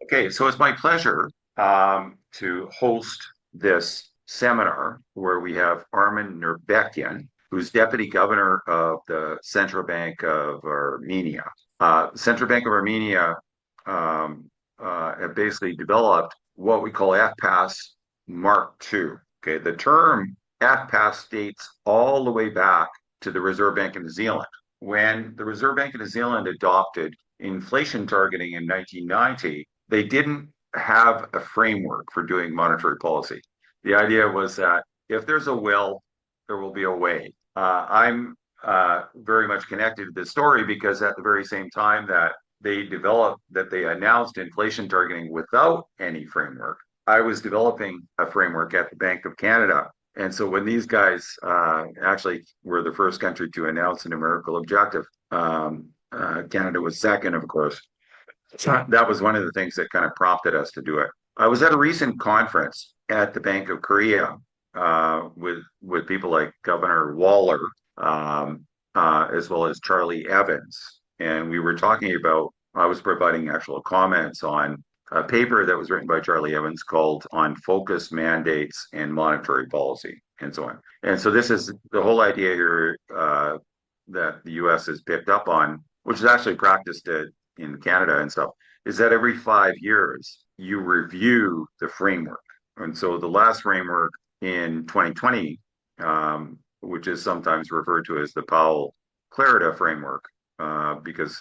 Okay, so it's my pleasure to host this seminar where we have Armen Nurbekyan, who's Deputy Governor of the Central Bank of Armenia. Central Bank of Armenia have basically developed what we call FPAS Mark II. Okay, the term FPAS dates all the way back to the Reserve Bank of New Zealand. When the Reserve Bank of New Zealand adopted inflation targeting in 1990, they didn't have a framework for doing monetary policy. The idea was that if there's a will, there will be a way. I'm very much connected to this story because at the very same time that they announced inflation targeting without any framework, I was developing a framework at the Bank of Canada. And so when these guys actually were the first country to announce a numerical objective, Canada was second, of course. So that was one of the things that kind of prompted us to do it. I was at a recent conference at the Bank of Korea with people like Governor Waller, as well as Charlie Evans, and we were talking about. I was providing actual comments on a paper that was written by Charlie Evans called "On Focus Mandates and Monetary Policy" and so on. And so this is the whole idea here that the U.S. has picked up on, which is actually practiced in Canada and stuff, is that every 5 years you review the framework. And so the last framework in 2020, which is sometimes referred to as the Powell-Clarida framework, because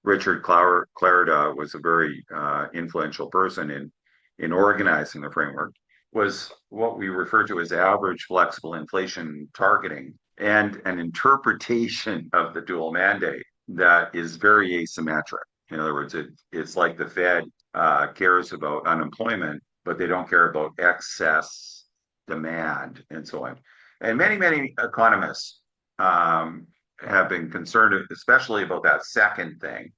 Richard Clarida was a very influential person in organizing the framework, was what we refer to as average flexible inflation targeting and an interpretation of the dual mandate that is very asymmetric. In other words, it's like the Fed cares about unemployment, but they don't care about excess demand and so on. And many economists have been concerned, especially about that second thing.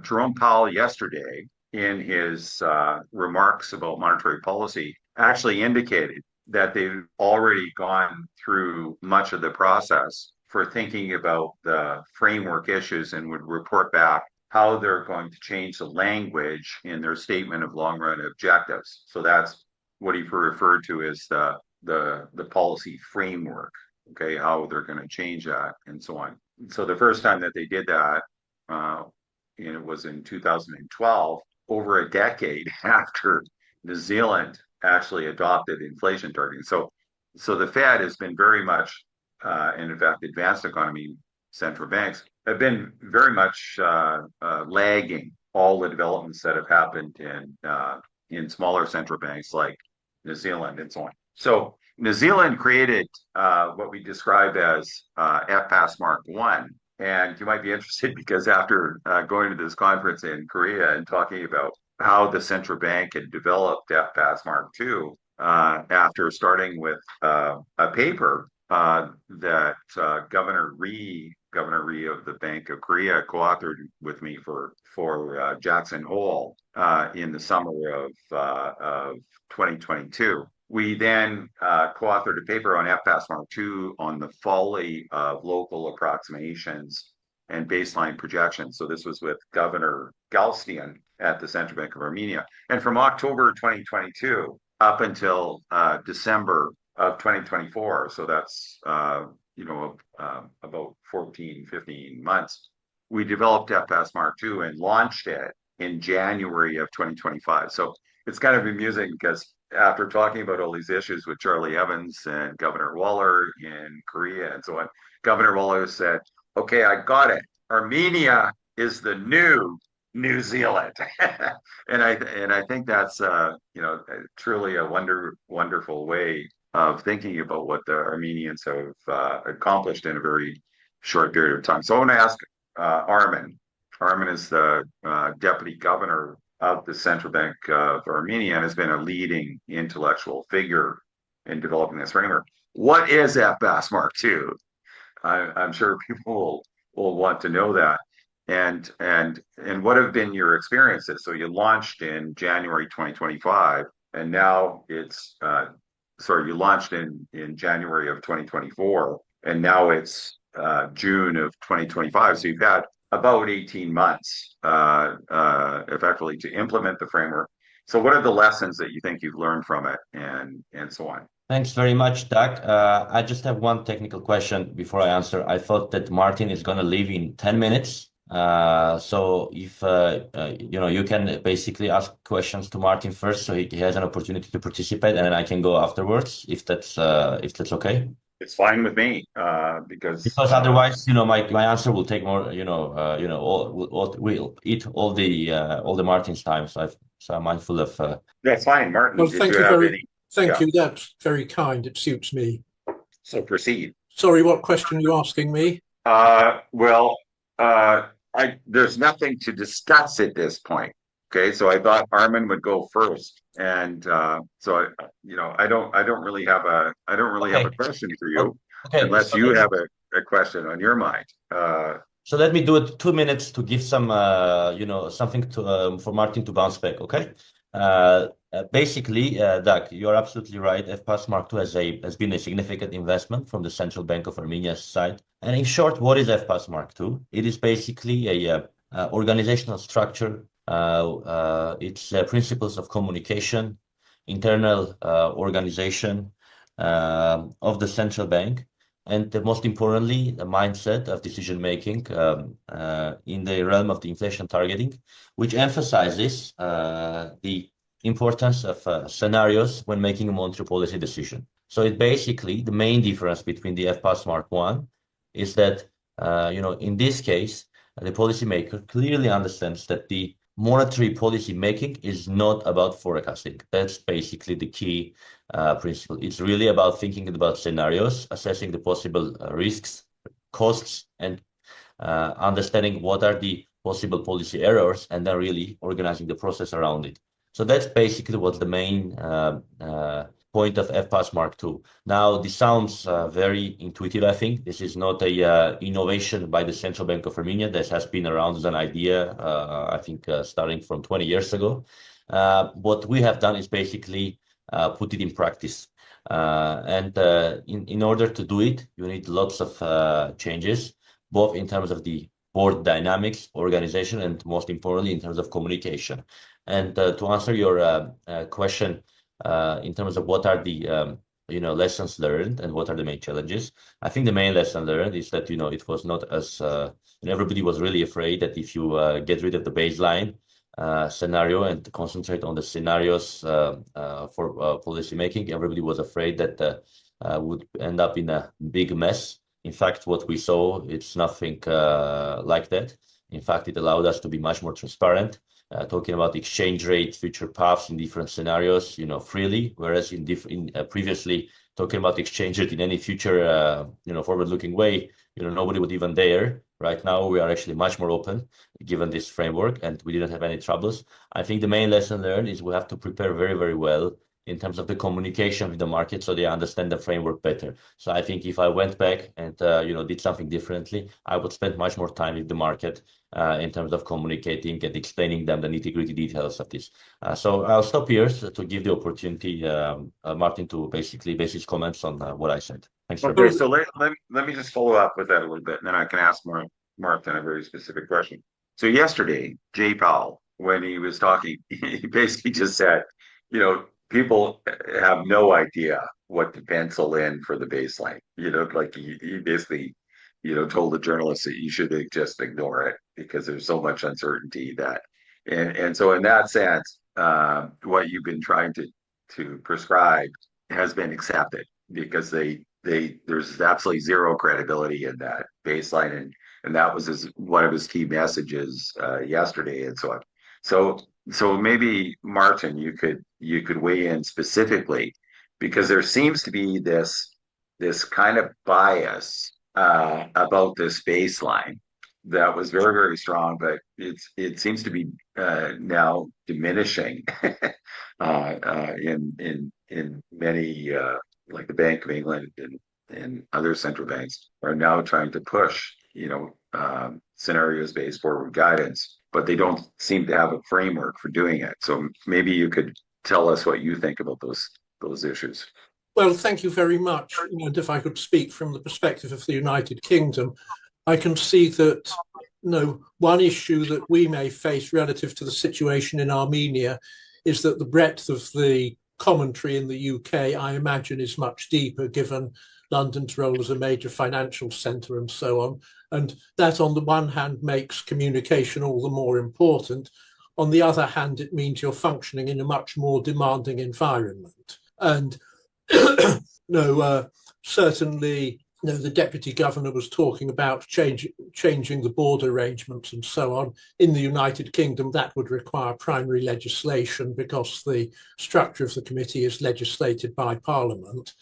Jerome Powell yesterday, in his remarks about monetary policy, actually indicated that they've already gone through much of the process for thinking about the framework issues and would report back how they're going to change the language in their statement of long run objectives. So that's what he referred to as the policy framework, okay, how they're going to change that and so on. So the first time that they did that, and it was in 2012, over a decade after New Zealand actually adopted inflation targeting. So the Fed has been very much, and in fact, advanced economy central banks have been very much lagging all the developments that have happened in smaller central banks like New Zealand and so on. So New Zealand created what we describe as FPAS Mark I. And you might be interested because after going to this conference in Korea and talking about how the central bank had developed FPAS Mark II, after starting with a paper that Governor Ree of the Bank of Korea co-authored with me for Jackson Hole in the summer of 2022. We then co-authored a paper on FPAS Mark II on the folly of local approximations and baseline projections. So this was with Governor Laxton at the Central Bank of Armenia. And from October 2022 up until December of 2024, so that's about 14, 15 months, we developed FPAS Mark II and launched it in January of 2025. So it's kind of amusing because after talking about all these issues with Charlie Evans and Governor Waller in Korea and so on, Governor Waller said, "Okay, I got it. Armenia is the new New Zealand," and I think that's truly a wonderful way of thinking about what the Armenians have accomplished in a very short period of time. So I want to ask Armen. Armen is the deputy governor of the Central Bank of Armenia and has been a leading intellectual figure in developing this framework. What is FPAS Mark II? I'm sure people will want to know that. And what have been your experiences? So you launched in January 2025, and now you launched in January of 2024, and now it's June of 2025. So you've had about 18 months, effectively to implement the framework. So what are the lessons that you think you've learned from it and so on? Thanks very much, Doug. I just have one technical question before I answer. I thought that Martin is going to leave in 10 minutes. So if you can basically ask questions to Martin first, so he has an opportunity to participate, and then I can go afterwards, if that's okay. It's fine with me because Because otherwise, my answer will take more, we'll eat all the Martin's time. So I'm mindful of. that's fine. Martin, Well, did you have any? thank Yeah, you. That's very kind. It suits me. so proceed. Sorry, what question are you asking me? Well, there's nothing to discuss at this point. Okay, so I thought Armen would go first, and I don't really have a Okay. question for Oh, you, okay. unless you have a question on your mind. So let me do it 2 minutes to give some, something to for Martin to bounce back. Okay. Basically, Doug, you're absolutely right. FPAS Mark II has been a significant investment from the Central Bank of Armenia's side. And in short, what is FPAS Mark II? It is basically a organizational structure. It's principles of communication, internal organization of the central bank, and most importantly, the mindset of decision making in the realm of the inflation targeting, which emphasizes the importance of scenarios when making a monetary policy decision. So it basically, the main difference between the FPAS Mark I is that, in this case, the policymaker clearly understands that the monetary policy making is not about forecasting. That's basically the key principle. It's really about thinking about scenarios, assessing the possible risks, costs, and understanding what are the possible policy errors, and then really organizing the process around it. So that's basically what's the main point of FPAS Mark II. Now, this sounds very intuitive, I think. This is not a innovation by the Central Bank of Armenia. This has been around as an idea, I think, starting from 20 years ago. What we have done is basically put it in practice. And in order to do it, you need lots of changes, both in terms of the board dynamics, organization, and most importantly, in terms of communication. And to answer your question, in terms of what are the lessons learned and what are the main challenges, I think the main lesson learned is that it was not as everybody was really afraid that if you get rid of the baseline scenario and concentrate on the scenarios for policy making, everybody was afraid that would end up in a big mess. In fact, what we saw, it's nothing like that. In fact, it allowed us to be much more transparent, talking about exchange rate, future paths in different scenarios, freely, whereas previously talking about exchange rate in any future, forward-looking way, nobody would even dare. Right now, we are actually much more open, given this framework, and we didn't have any troubles. I think the main lesson learned is we have to prepare very, very well in terms of the communication with the market, so they understand the framework better. So I think if I went back and did something differently, I would spend much more time with the market in terms of communicating and explaining them the nitty-gritty details of this. So I'll stop here to give the opportunity, Martin, to basically base his comments on what I said. Thanks very Okay, much. so let me just follow up with that a little bit, and then I can ask Martin a very specific question. So yesterday, Jay Powell, when he was talking, he basically just said, people have no idea what to pencil in for the baseline. Like he basically, told the journalists that you should just ignore it because there's so much uncertainty and so in that sense, what you've been trying to prescribe has been accepted because there's absolutely zero credibility in that baseline, and that was one of his key messages yesterday, and so on. So maybe Martin, you could weigh in specifically because there seems to be this kind of bias about this baseline that was very, very strong, but it seems to be now diminishing in many like the Bank of England and other central banks are now trying to push scenarios based forward guidance, but they don't seem to have a framework for doing it. So maybe you could tell us what you think about those issues. Well, thank you very much. And if I could speak from the perspective of the United Kingdom, I can see that one issue that we may face relative to the situation in Armenia is that the breadth of the commentary in the UK, I imagine, is much deeper given London's role as a major financial centre and so on. And that, on the one hand, makes communication all the more important. On the other hand, it means you're functioning in a much more demanding environment. And certainly, the deputy governor was talking about changing the board arrangements and so on. In the United Kingdom, that would require primary legislation because the structure of the committee is legislated by Parliament.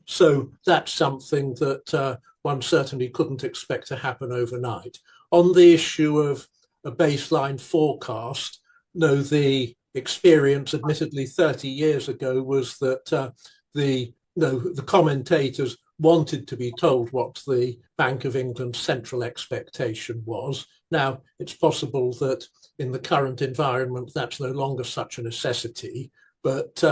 So that's something that one certainly couldn't expect to happen overnight. On the issue of a baseline forecast, the experience, admittedly 30 years ago, was that the commentators wanted to be told what the Bank of England's central expectation was. Now, it's possible that in the current environment, that's no longer such a necessity. But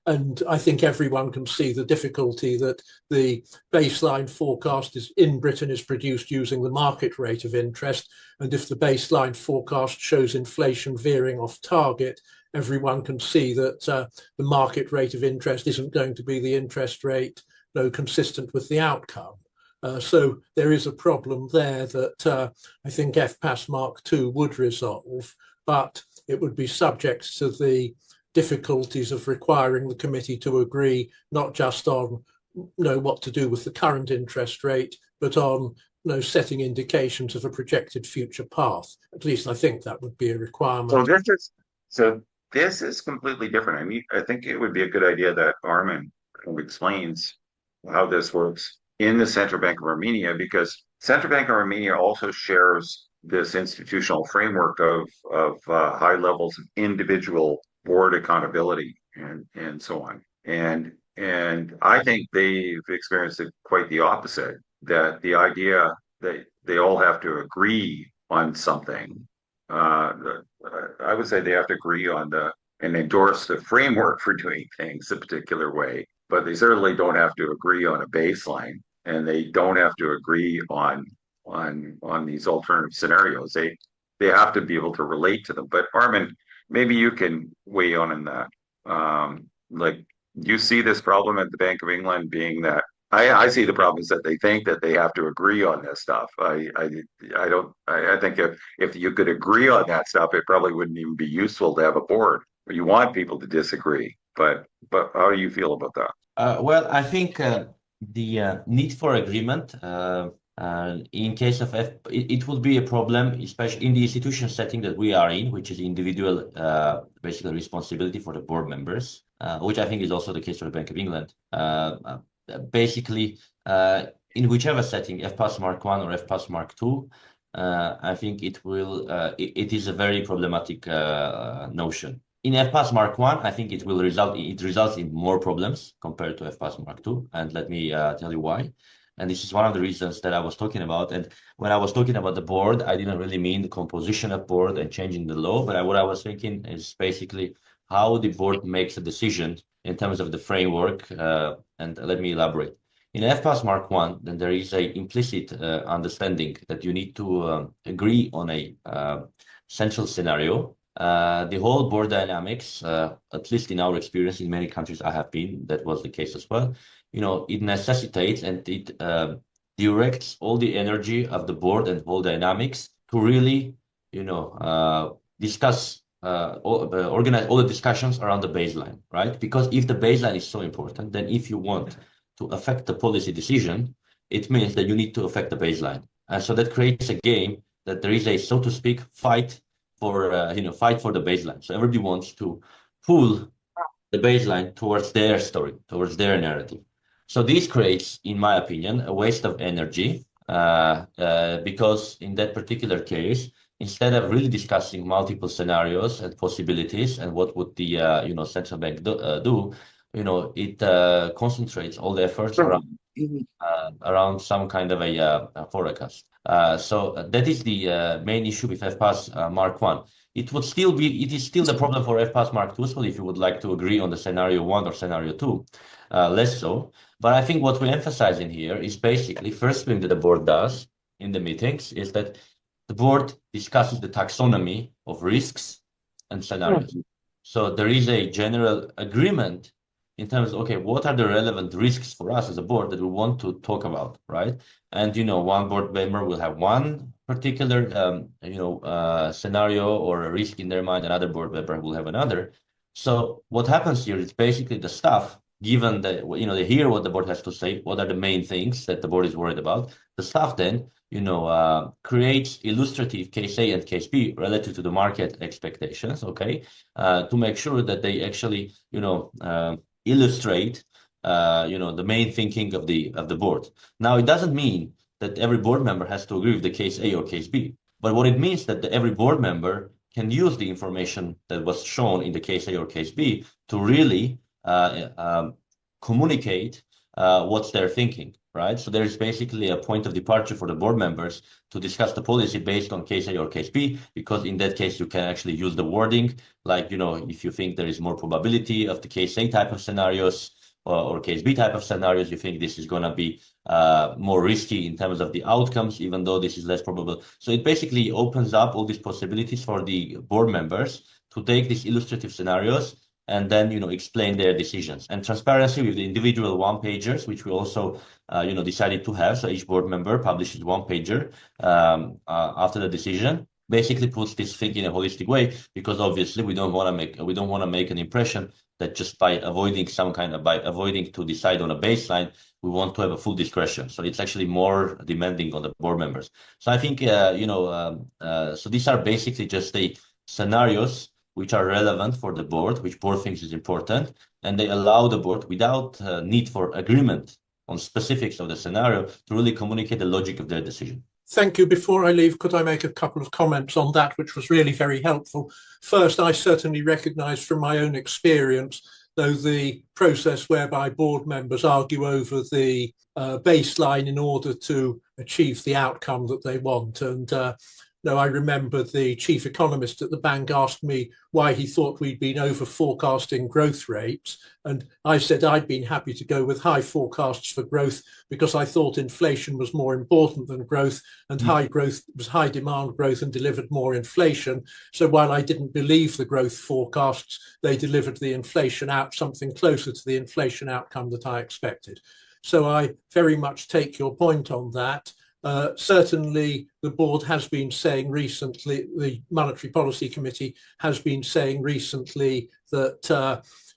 and I think everyone can see the difficulty that the baseline forecast in Britain is produced using the market rate of interest. And if the baseline forecast shows inflation veering off target, everyone can see that the market rate of interest isn't going to be the interest rate consistent with the outcome. So there is a problem there that I think FPAS Mark II would resolve, but it would be subject to the difficulties of requiring the committee to agree not just on what to do with the current interest rate, but on setting indications of a projected future path. At least I think that would be a requirement. So this is completely different. I mean, I think it would be a good idea that Armen explains how this works in the Central Bank of Armenia, because Central Bank of Armenia also shares this institutional framework of high levels of individual board accountability and so on. And I think they've experienced it quite the opposite, that the idea that they all have to agree on something, I would say they have to agree on and endorse the framework for doing things a particular way, but they certainly don't have to agree on a baseline, and they don't have to agree on these alternative scenarios. They have to be able to relate to them. But Armen, maybe you can weigh in that. You see this problem at the Bank of England being that I see the problem is that they think that they have to agree on this stuff. I don't. I think if you could agree on that stuff, it probably wouldn't even be useful to have a board. You want people to disagree, but how do you feel about that? Well, I think the need for agreement in case of it would be a problem, especially in the institution setting that we are in, which is individual, basically responsibility for the board members, which I think is also the case for the Bank of England. Basically, in whichever setting, FPAS Mark I or FPAS Mark II, I think it is a very problematic notion. In FPAS Mark I, I think it results in more problems compared to FPAS Mark II, and let me tell you why. And this is one of the reasons that I was talking about. And when I was talking about the board, I didn't really mean the composition of board and changing the law, but what I was thinking is basically how the board makes a decision in terms of the framework. And let me elaborate. In FPAS Mark I, then there is a implicit understanding that you need to agree on a central scenario. The whole board dynamics, at least in our experience in many countries I have been, that was the case as well. It necessitates and it directs all the energy of the board and whole dynamics to really, discuss, organize all the discussions around the baseline, right? Because if the baseline is so important, then if you want to affect the policy decision, it means that you need to affect the baseline. And so that creates a game that there is a, so to speak, fight for the baseline. So everybody wants to pull the baseline towards their story, towards their narrative. So this creates, in my opinion, a waste of energy because in that particular case, instead of really discussing multiple scenarios and possibilities and what would the central bank do, it concentrates all the efforts around some kind of a forecast. So that is the main issue with FPAS Mark I. It is still the problem for FPAS Mark II, so if you would like to agree on the scenario 1 or scenario 2, less so. But I think what we emphasize in here is basically first thing that the board does in the meetings is that the board discusses the taxonomy of risks and scenarios. So there is a general agreement in terms of, okay, what are the relevant risks for us as a board that we want to talk about, right? And, one board member will have one particular, scenario or a risk in their mind, another board member will have another. So what happens here is basically the staff, given that, they hear what the board has to say, what are the main things that the board is worried about, the staff then, creates illustrative case A and case B relative to the market expectations, okay, to make sure that they actually, illustrate, the main thinking of the board. Now, it doesn't mean that every board member has to agree with the case A or case B, but what it means that every board member can use the information that was shown in the case A or case B to really communicate what's their thinking, right? So there's basically a point of departure for the board members to discuss the policy based on case A or case B, because in that case, you can actually use the wording, like, if you think there is more probability of the case A type of scenarios or case B type of scenarios, you think this is going to be more risky in terms of the outcomes, even though this is less probable. So it basically opens up all these possibilities for the board members to take these illustrative scenarios and then, explain their decisions. And transparency with the individual one-pagers, which we also, decided to have. So each board member publishes one-pager after the decision. Basically puts this thing in a holistic way, because obviously we don't want to make an impression that just by avoiding to decide on a baseline, we want to have a full discretion. So it's actually more demanding on the board members. So I think, so these are basically just the scenarios which are relevant for the board, which board thinks is important, and they allow the board, without need for agreement on specifics of the scenario, to really communicate the logic of their decision. Thank you. Before I leave, could I make a couple of comments on that, which was really very helpful? First, I certainly recognise from my own experience, though, the process whereby board members argue over the baseline in order to achieve the outcome that they want. And I remember the chief economist at the bank asked me why he thought we'd been over forecasting growth rates. And I said I'd been happy to go with high forecasts for growth because I thought inflation was more important than growth, and high growth was high demand growth and delivered more inflation. So while I didn't believe the growth forecasts, they delivered the inflation out something closer to the inflation outcome that I expected. So I very much take your point on that. Certainly, the board has been saying recently, the Monetary Policy Committee has been saying recently that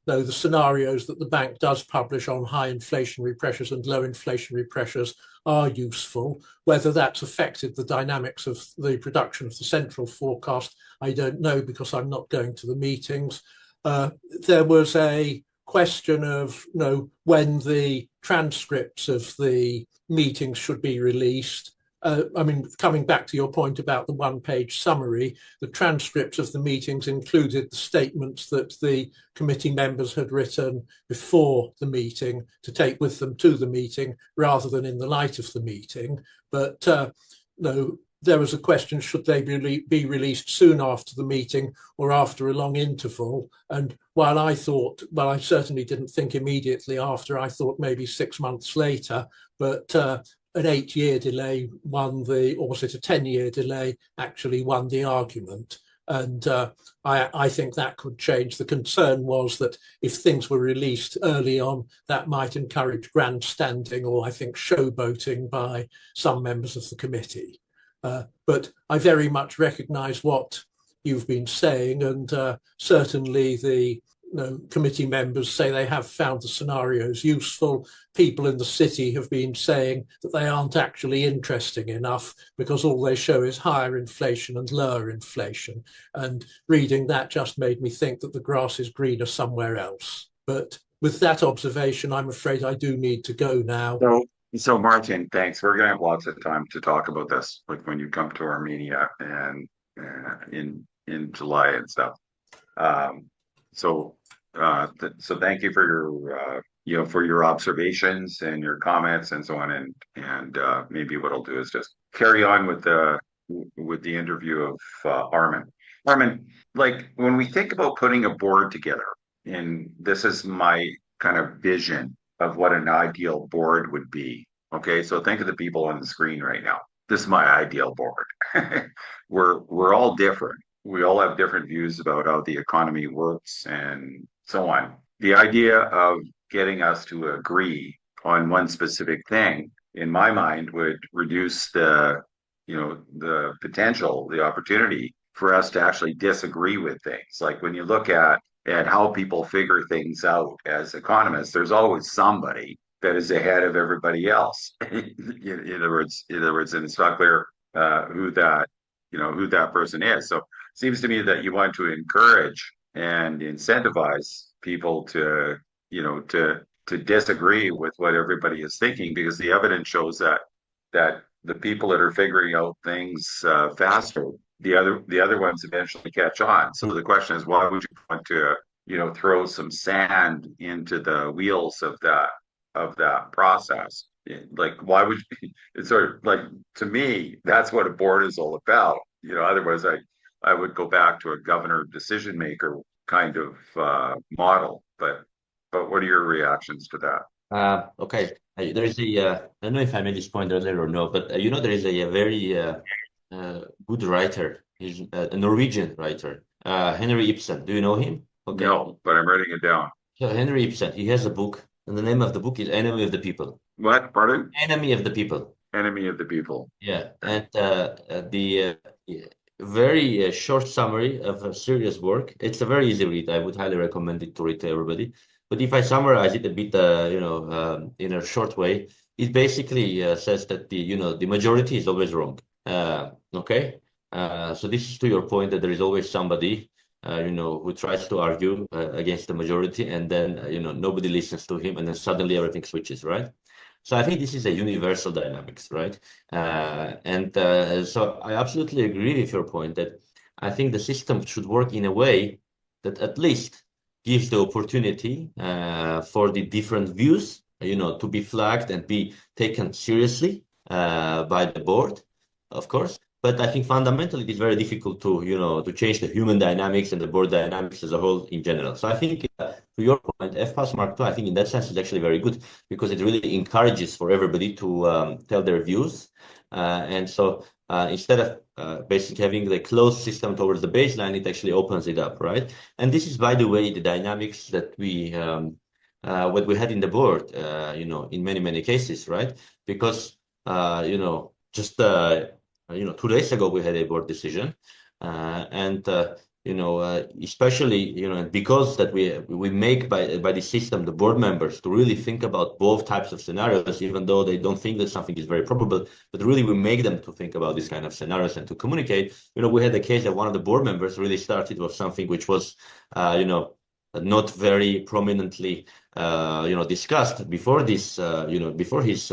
the scenarios that the bank does publish on high inflationary pressures and low inflationary pressures are useful. Whether that's affected the dynamics of the production of the central forecast, I don't know, because I'm not going to the meetings. There was a question of when the transcripts of the meetings should be released. Coming back to your point about the one-page summary, the transcripts of the meetings included the statements that the committee members had written before the meeting to take with them to the meeting rather than in the light of the meeting. But there was a question, should they be released soon after the meeting or after a long interval? And while I certainly didn't think immediately after, I thought maybe 6 months later, but an 8-year delay or was it a 10-year delay, actually won the argument. And I think that could change. The concern was that if things were released early on, that might encourage grandstanding or, I think, showboating by some members of the committee. But I very much recognise what you've been saying, and certainly the committee members say they have found the scenarios useful. People in the city have been saying that they aren't actually interesting enough because all they show is higher inflation and lower inflation. And reading that just made me think that the grass is greener somewhere else. But with that observation, I'm afraid I do need to go now. So Martin, thanks. We're going to have lots of time to talk about this, like when you come to Armenia and in July and stuff. So thank you for your observations and your comments and so on. And maybe what I'll do is just carry on with the interview of Armen. Armen, like when we think about putting a board together, and this is my kind of vision of what an ideal board would be. Okay, so think of the people on the screen right now. this is my ideal board. We're all different. We all have different views about how the economy works and so on. The idea of getting us to agree on one specific thing, in my mind, would reduce the potential, the opportunity for us to actually disagree with things. Like when you look at how people figure things out as economists, there's always somebody that is ahead of everybody else. In other words, and it's not clear who that person is. So it seems to me that you want to encourage and incentivize people to disagree with what everybody is thinking, because the evidence shows that the people that are figuring out things faster, the other ones eventually catch on. So the question is, why would you want to throw some sand into the wheels of that process? Like, why would you, it's sort of like, to me, that's what a board is all about. Otherwise I would go back to a governor decision maker kind of model. But what are your reactions to that? Okay. There is I don't know if I made this point earlier or no, but there is a very good writer. He's a Norwegian writer, Henry Ibsen. Do you know him? Okay. No, but I'm writing it down. So Henry Ibsen, he has a book, and the name of the book is Enemy of the People. What? Pardon? Enemy of the People. Enemy of the people. Yeah, and the very short summary of a serious work. It's a very easy read. I would highly recommend it to read to everybody. But if I summarize it a bit, in a short way, it basically says that the majority is always wrong. Okay, so this is to your point that there is always somebody, who tries to argue against the majority, and then nobody listens to him, and then suddenly everything switches, right? So I think this is a universal dynamics, right? So I absolutely agree with your point that I think the system should work in a way that at least gives the opportunity for the different views, to be flagged and be taken seriously by the board, of course. But I think fundamentally it is very difficult to change the human dynamics and the board dynamics as a whole in general. So I think to your point, FPAS Mark II, I think in that sense is actually very good because it really encourages for everybody to tell their views. And so instead of basically having the closed system towards the baseline, it actually opens it up, right? And this is, by the way, the dynamics that what we had in the board, in many, many cases, right? Because, just 2 days ago we had a board decision, especially because that we make by the system the board members to really think about both types of scenarios, even though they don't think that something is very probable, but really we make them to think about these kind of scenarios and to communicate. We had a case that one of the board members really started with something which was not very prominently discussed before this before his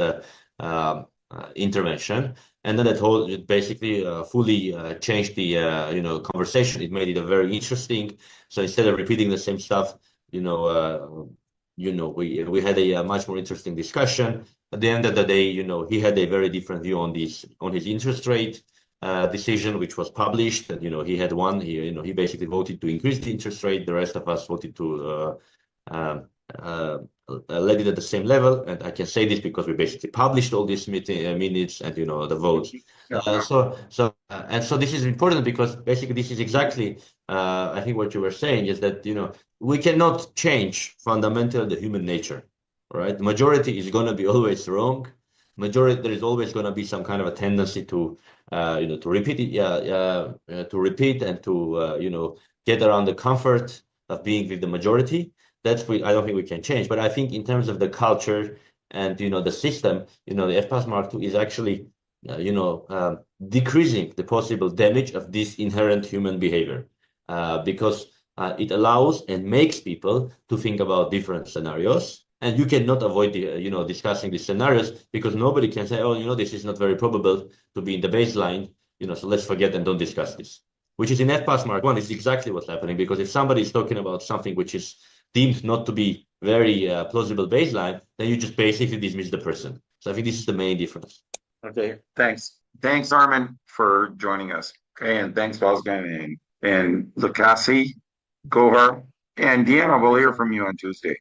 intervention, and then that whole basically fully changed the conversation. It made it a very interesting. So instead of repeating the same stuff, we had a much more interesting discussion. At the end of the day, he had a very different view on his interest rate decision, which was published. And he had one. He basically voted to increase the interest rate. The rest of us voted to let it at the same level, and I can say this because we basically published all these minutes and the votes. So this is important because basically this is exactly I think what you were saying is that we cannot change fundamentally the human nature, right? The majority is going to be always wrong. There is always going to be some kind of a tendency to to repeat it, to repeat and to get around the comfort of being with the majority. I don't think we can change, but I think in terms of the culture and the system, the FPAS Mark II is actually decreasing the possible damage of this inherent human behavior because it allows and makes people to think about different scenarios, and you cannot avoid discussing these scenarios because nobody can say, oh, this is not very probable to be in the baseline, so let's forget and don't discuss this. Which is in FPAS Mark I is exactly what's happening, because if somebody is talking about something which is deemed not to be very plausible baseline, then you just basically dismiss the person. So I think this is the main difference. Okay, thanks. Thanks, Armen, for joining us. Okay, and thanks, Wolfgang and Lukasi, Gohar, and Deanna. We'll hear from you on Tuesday.